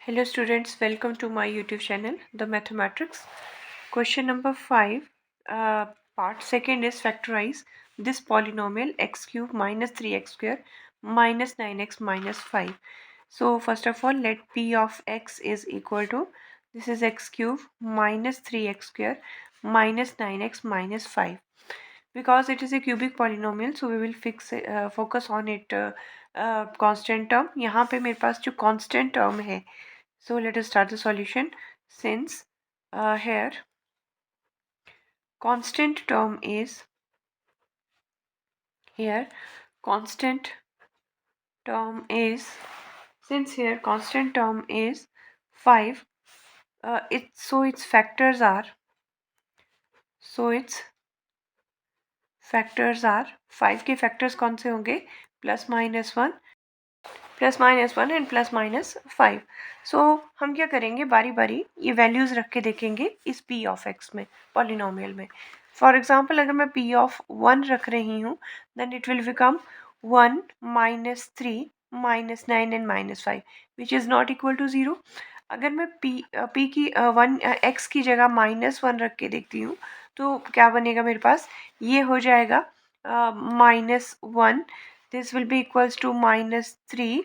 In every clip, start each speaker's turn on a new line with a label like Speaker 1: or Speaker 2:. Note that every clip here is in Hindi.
Speaker 1: Hello students, welcome to my YouTube channel, The Mathematics. Question number 5, part second is factorize this polynomial x cube minus 3x square minus 9x minus 5. So first of all, let p of x is equal to, this is x cube minus 3x square minus 9x minus 5. Because it is a cubic polynomial, so we will focus on it constant term. यहाँ पे मेरे पास जो constant term है, so let us start the solution. Since here constant term is since here constant term is 5, its factors are 5 के factors कौन से होंगे, plus minus 1 and plus minus 5. सो हम क्या करेंगे, बारी बारी ये वैल्यूज़ रख के देखेंगे इस p ऑफ x में, पॉलिनोमियल में. फॉर एग्जांपल अगर मैं p ऑफ 1 रख रही हूँ, then it will become 1 minus 3 minus 9 and minus 5 which is not equal to 0. अगर मैं p की x की जगह -1 रख के देखती हूँ तो क्या बनेगा मेरे पास, ये हो जाएगा -1. This will be equals to -3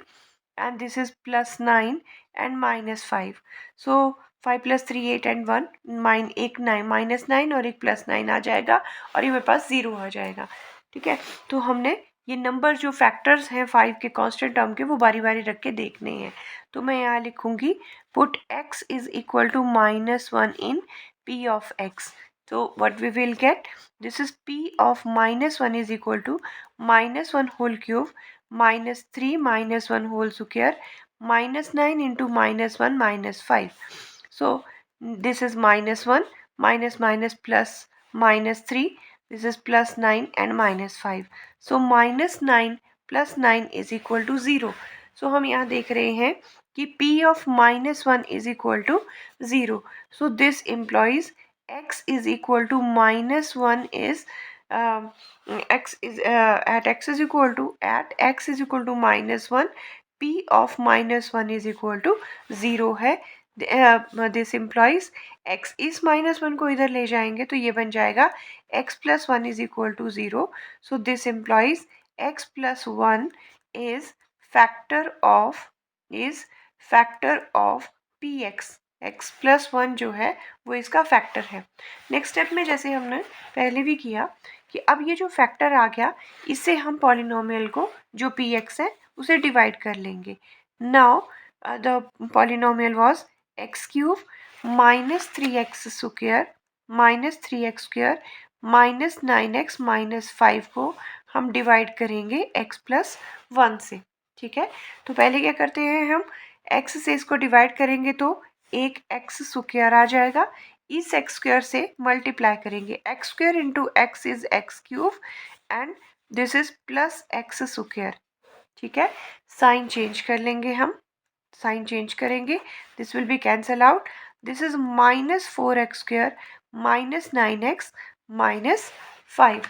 Speaker 1: and this is +9 and -5. So 5 + 3 8 and 1 एक 9 -9 और एक +9 आ जाएगा और ये मेरे पास 0 आ जाएगा. ठीक है, तो हमने ये नंबर जो फैक्टर्स हैं 5 के कांस्टेंट टर्म के वो बारी बारी रख के देखने हैं. तो मैं यहाँ लिखूंगी put x is equal to -1 in p of x. So what we will get, this is p of -1 is equal to -1 whole cube minus 3 minus 1 whole square minus 9 into -1 minus 5. So this is -1 minus minus plus -3, this is +9 and -5. So -9 plus 9 is equal to 0. So हम यहाँ देख रहे हैं कि p of -1 is equal to 0. So this implies x is equal to -1 is x is x is equal to -1, p of -1 is equal to 0 है. दिस implies x इस -1 को इधर ले जाएंगे तो ये बन जाएगा x plus 1 is equal to 0. So this implies x plus 1 is factor of px. x plus 1 जो है वो इसका फैक्टर है. नेक्स्ट स्टेप में जैसे हमने पहले भी किया कि अब ये जो फैक्टर आ गया इससे हम पॉलिनोमियल को जो px है उसे डिवाइड कर लेंगे. Now the polynomial was x cube minus 3x square minus 9x minus 5 को हम डिवाइड करेंगे x प्लस 1 से. ठीक है, तो पहले क्या करते हैं, हम x से इसको डिवाइड करेंगे तो एक x स्क्वायर आ जाएगा, इस x स्क्वायर से मल्टीप्लाई करेंगे, x square into x is x cube and this is plus x square. ठीक है, साइन चेंज कर लेंगे, हम साइन चेंज करेंगे, this will be cancel out. This is -4x square minus 9x minus 5.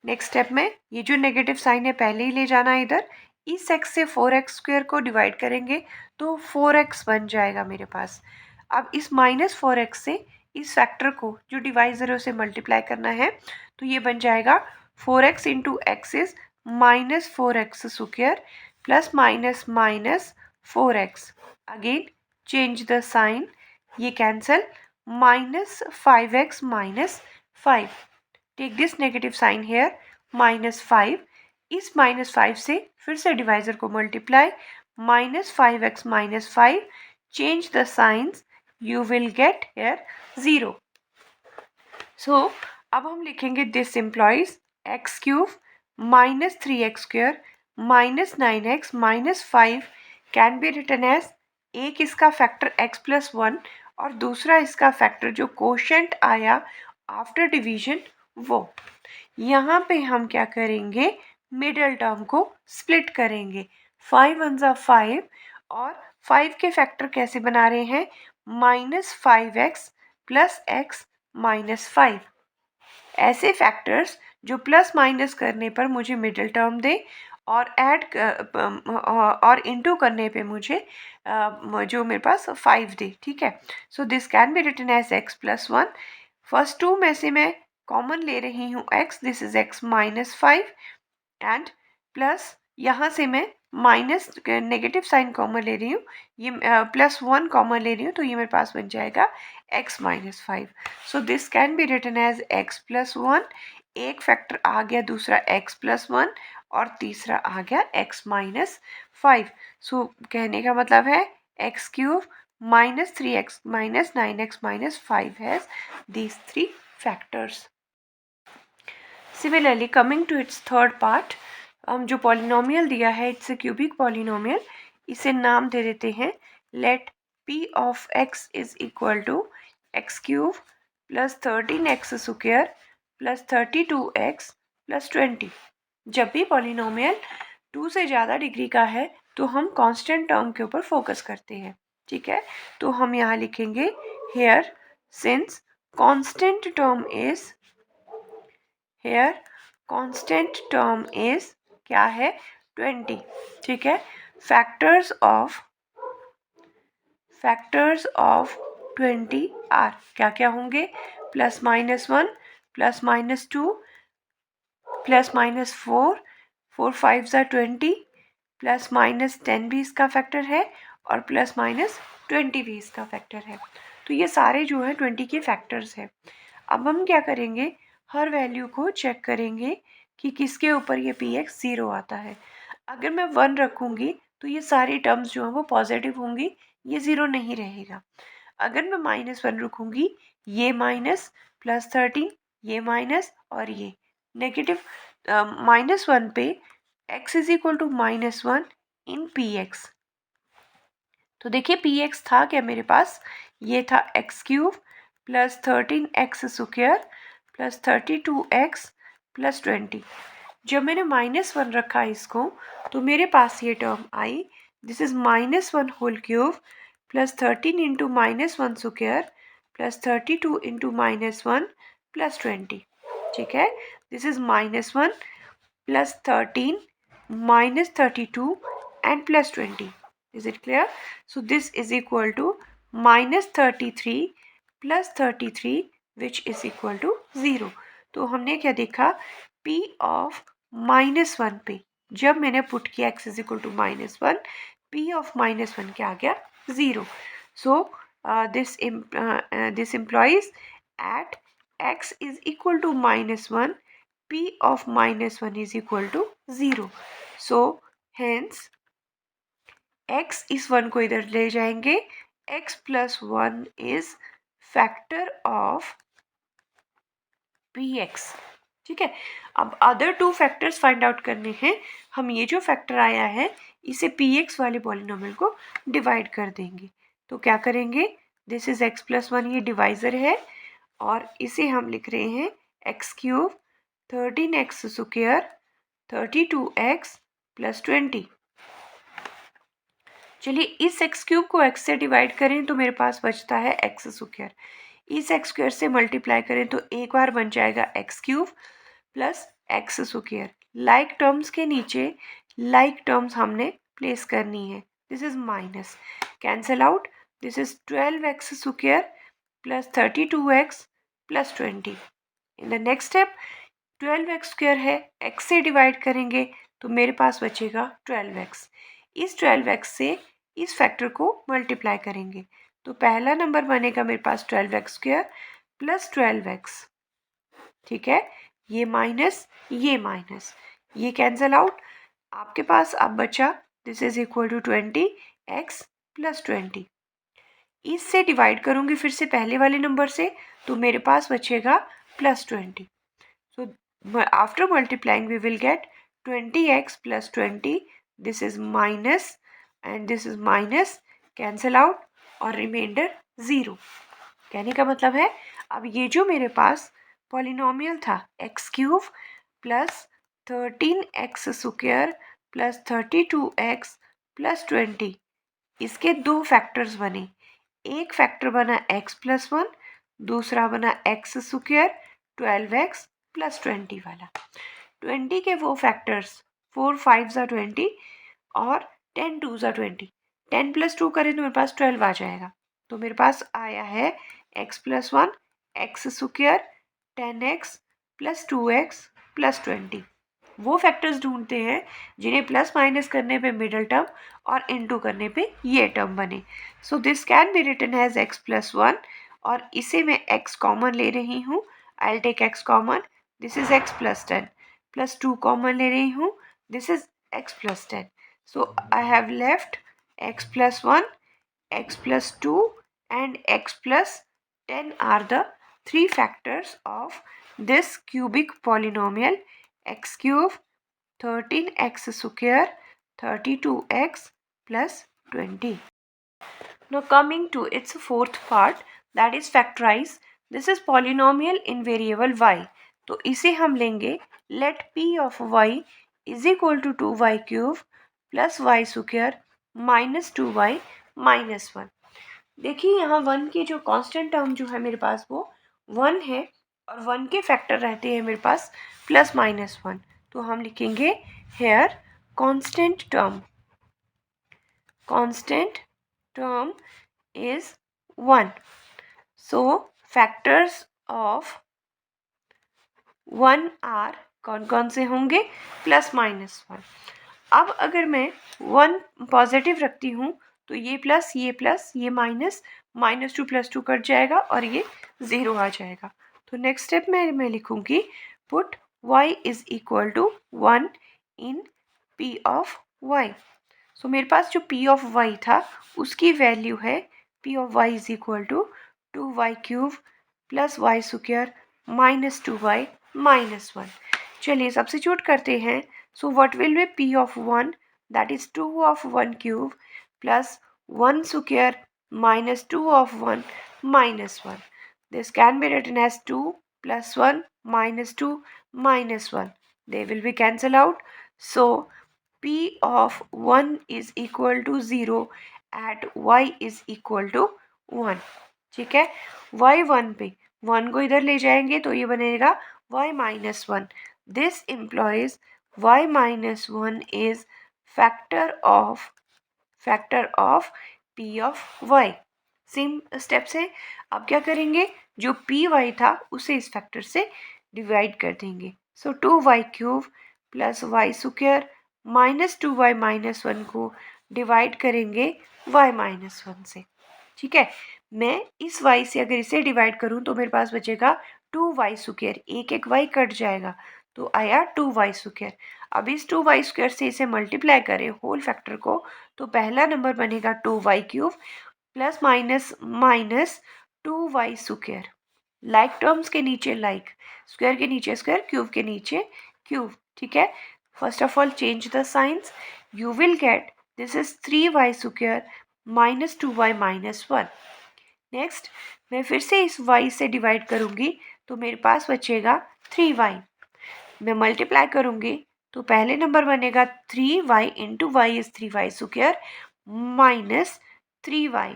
Speaker 1: Next step में ये जो नेगेटिव साइन है पहले ही ले जाना है इधर, इस x से 4x स्क्वायर को डिवाइड करेंगे तो 4x बन जाएगा मेरे पास. अब इस -4x से इस फैक्टर को जो डिवाइजर है उसे मल्टीप्लाई करना है तो ये बन जाएगा 4x into x is -4x square plus minus minus 4x. Again change the sign, ये cancel, -5x minus 5. Take this negative sign here -5. इस -5 से फिर से डिवाइजर को multiply, -5x minus 5. Change the signs, you will get here 0. So अब हम लिखेंगे this implies x cube minus 3x square minus 9x minus 5 can be written as, एक इसका फैक्टर x plus 1 और दूसरा इसका फैक्टर जो कोशेंट आया आफ्टर डिवीजन वो. यहाँ पे हम क्या करेंगे, मिडल टर्म को स्प्लिट करेंगे. 5 1 जा 5 और 5 के फैक्टर कैसे बना रहे हैं, -5x प्लस x माइनस 5. ऐसे फैक्टर्स जो प्लस माइनस करने पर मुझे मिडिल टर्म दे और ऐड और इनटू करने पे मुझे जो मेरे पास 5 दे, ठीक है। So this can be written as x + 1। First two में से मैं कॉमन ले रही हूँ x, this is x - 5 and plus यहाँ से मैं माइनस नेगेटिव साइन कॉमन ले रही हूँ, ये +1 कॉमन ले रही हूँ, तो ये मेरे पास बन जाएगा x - 5। So this can be written as x + 1। एक फैक्टर आ गया, दूसरा x + 1 और तीसरा आ गया x - 5। सो कहने का मतलब है x³ - 3x - 9x - 5 has these 3 factors. Similarly, coming to its third part, हम जो पॉलिनोमियल दिया है इट्स ए क्यूबिक पॉलिनोमियल, इसे नाम दे देते हैं late p of x is equal to x³ + 13x² + 32x + 20। जब भी पॉलिनोमियल 2 से ज़्यादा डिग्री का है तो हम कांस्टेंट टर्म के ऊपर फोकस करते हैं, ठीक है। तो हम यहाँ लिखेंगे here since constant term is here constant term is क्या है 20, ठीक है। फैक्टर्स ऑफ 20 आर क्या क्या होंगे, +-1 +-2 +-4 4 5 ज़ा 20 +-10 भी इसका फैक्टर है और +-20 भी इसका फैक्टर है। तो ये सारे जो है 20 के फैक्टर्स हैं। अब हम क्या करेंगे, हर वैल्यू को चेक करेंगे कि किसके ऊपर ये px 0 आता है। अगर मैं 1 रखूँगी तो ये सारी टर्म्स जो हैं वो पॉजिटिव होंगी, ये 0 नहीं रहेगा। अगर मैं -1 रखूँगी, ये माइनस +13 ये माइनस और ये नेगेटिव। -1 पे x is equal to -1 in px। तो देखिए px था क्या मेरे पास, ये था x³ + 13x² + 32x + 20। जब मैंने -1 रखा इसको तो मेरे पास ये टर्म आई, दिस इज -1 होल क्यूब + 13 × -1² + 32 × -1 + 20, ठीक है। This is -1 + 13 -32 and +20. Is it clear? So this is equal to -33 + 33 which is equal to 0. तो हमने क्या देखा, p of -1 पे जब मैंने पुट किया x is equal to -1, p of -1 क्या आ गया 0. So this implies at x is equal to -1, p of -1 is equal to 0. So hence x इस 1 को इधर ले जाएंगे, x + 1 is factor of px, ठीक है। अब अदर 2 फैक्टर्स फाइंड आउट करने हैं। हम ये जो फैक्टर आया है इसे px वाले पॉलिनोमियल को डिवाइड कर देंगे। तो क्या करेंगे, दिस इज x + 1, ये डिवाइज़र है और इसे हम लिख रहे हैं x³ 13x² 32x + 20। चलिए इस x³ को x से डिवाइड करें तो मेरे पास बचता है x²। इस x² से मल्टीप्लाई करें तो एक बार बन जाएगा x³ + x²। लाइक टर्म्स के नीचे लाइक टर्म्स हमने प्लेस करनी है। This is minus, cancel out, this is 12x² + 32x + 20। In the next step 12x² है, x से डिवाइड करेंगे तो मेरे पास बचेगा 12x। इस 12x से इस फैक्टर को मल्टीप्लाई करेंगे तो पहला नंबर बनेगा मेरे पास 12x² + 12x, ठीक है। ये माइनस ये कैंसल आउट, आपके पास अब बचा this is equal to 20x + 20। इससे डिवाइड करूँगी फिर से पहले वाले नंबर से तो मेरे पास बचेगा +20। So after multiplying we will get 20x + 20. This is minus and this is minus, cancel out और रिमाइंडर 0। कहने का मतलब है अब ये जो मेरे पास पॉलिनोमियल था x³ + 13x² + 32x + 20, इसके 2 फैक्टर्स बने। एक फैक्टर बना x + 1, दूसरा बना x² 12x + 20 वाला। 20 के वो फैक्टर्स 4 5 ज़ा 20 और 10 2 ज़ा 20। 10 प्लस 2 करें तो मेरे पास 12 आ जाएगा। तो मेरे पास आया है x plus 1 x square 10x plus 2x plus 20। वो फैक्टर्स ढूंढते हैं जिन्हें प्लस माइनस करने पे मिडल टर्म और इनटू करने पे ये टर्म बने। So this can be written as x plus 1 और इसे मैं x कॉमन ले रही हूँ। I will take x common, this is x plus 10 plus 2 common ले रही हूँ, this is x plus 10। So I have left x plus 1, x plus 2 and x plus 10 are the three factors of this cubic polynomial x cube 13x square 32x plus 20. Now coming to its fourth part, that is factorize. This is polynomial in variable y. तो इसे हम लेंगे let p of y is equal to 2y cube plus y square minus 2y minus 1. देखिए यहाँ 1 के जो कांस्टेंट टर्म जो है मेरे पास वो 1 है और 1 के फैक्टर रहते हैं मेरे पास प्लस माइनस 1। तो हम लिखेंगे here constant term is 1. So factors of 1 are कौन कौन से होंगे? Plus minus 1। अब अगर मैं 1 पॉजिटिव रखती हूँ तो ये प्लस ये माइनस, माइनस 2 प्लस 2 कट जाएगा और ये 0 आ जाएगा। तो नेक्स्ट स्टेप में मैं लिखूँगी put y is equal to 1 in p of y। सो मेरे पास जो p ऑफ y था उसकी वैल्यू है p of y is equal to 2y cube plus y square minus 2y minus 1। चलिए सब्स्टिट्यूट करते हैं। So what will be p of 1, that is 2 of 1 cube plus 1 square minus 2 of 1 minus 1. This can be written as 2 plus 1 minus 2 minus 1. They will be cancelled out. So p of 1 is equal to 0 at y is equal to 1. ठीक है, y 1 पे 1 को इधर ले जाएंगे तो ये बनेगा y minus 1. This implies y minus 1 is factor of p of y. Same step से अब क्या करेंगे, जो पी वाई था उसे इस फैक्टर से डिवाइड कर देंगे। So 2y cube plus y square minus 2y minus 1 को डिवाइड करेंगे y माइनस 1 से। ठीक है, मैं इस y से अगर इसे डिवाइड करूं तो मेरे पास बचेगा 2y स्क्वायर, एक y कट जाएगा तो आया 2y स्क्वायर। अब इस 2y स्क्वायर से इसे मल्टीप्लाई करें होल फैक्टर को तो पहला नंबर बनेगा 2y cube plus minus minus 2y square. Like terms के नीचे लाइक, स्क्वायर के नीचे स्क्वायर, क्यूब के नीचे क्यूब। ठीक है, first of all change the science, you will get this is 3y square minus 2y minus 1। Next मैं फिर से इस y से डिवाइड करूँगी तो मेरे पास बचेगा 3y। मैं मल्टीप्लाई करूँगी तो पहले नंबर बनेगा 3y into y is 3y square minus 3y.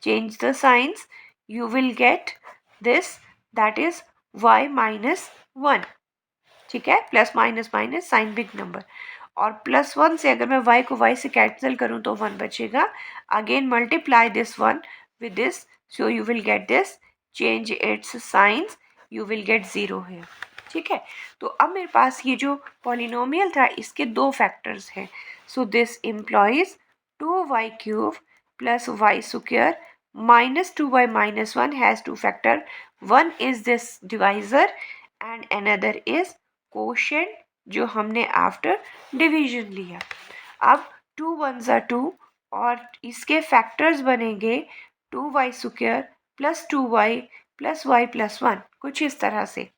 Speaker 1: Change the signs, you will get this, that is y minus 1. ठीक है, plus minus minus sign big number और प्लस 1 से अगर मैं y को y से कैंसिल करूं तो 1 बचेगा। Again multiply this 1 with this, so you will get this, change its signs, you will get 0 here. ठीक है, तो अब मेरे पास ये जो पॉलिनोमियल था इसके दो फैक्टर्स हैं। So this employees 2y cube plus y square minus 2y minus 1 has two factor. One is this divisor and another is quotient जो हमने after division लिया। अब 2 1s are 2 और इसके फैक्टर्स बनेंगे 2y square plus 2y plus y plus 1, कुछ इस तरह से।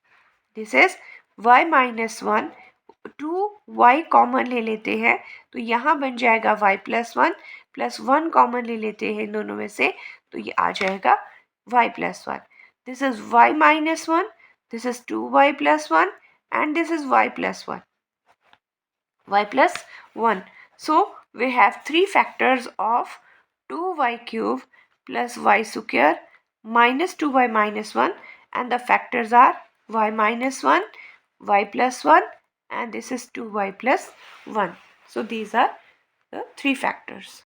Speaker 1: This is y minus 1, 2y common ले लेते हैं तो यहाँ बन जाएगा y plus 1 प्लस 1 कॉमन ले लेते हैं दोनों में से तो ये आ जाएगा y plus 1. This is y minus 1, this is 2y plus 1 and this is y plus 1. y plus 1. So we have three factors of 2y cube plus y square minus 2y minus 1 and the factors are y minus 1, y plus 1 and this is 2y plus 1. So these are the three factors.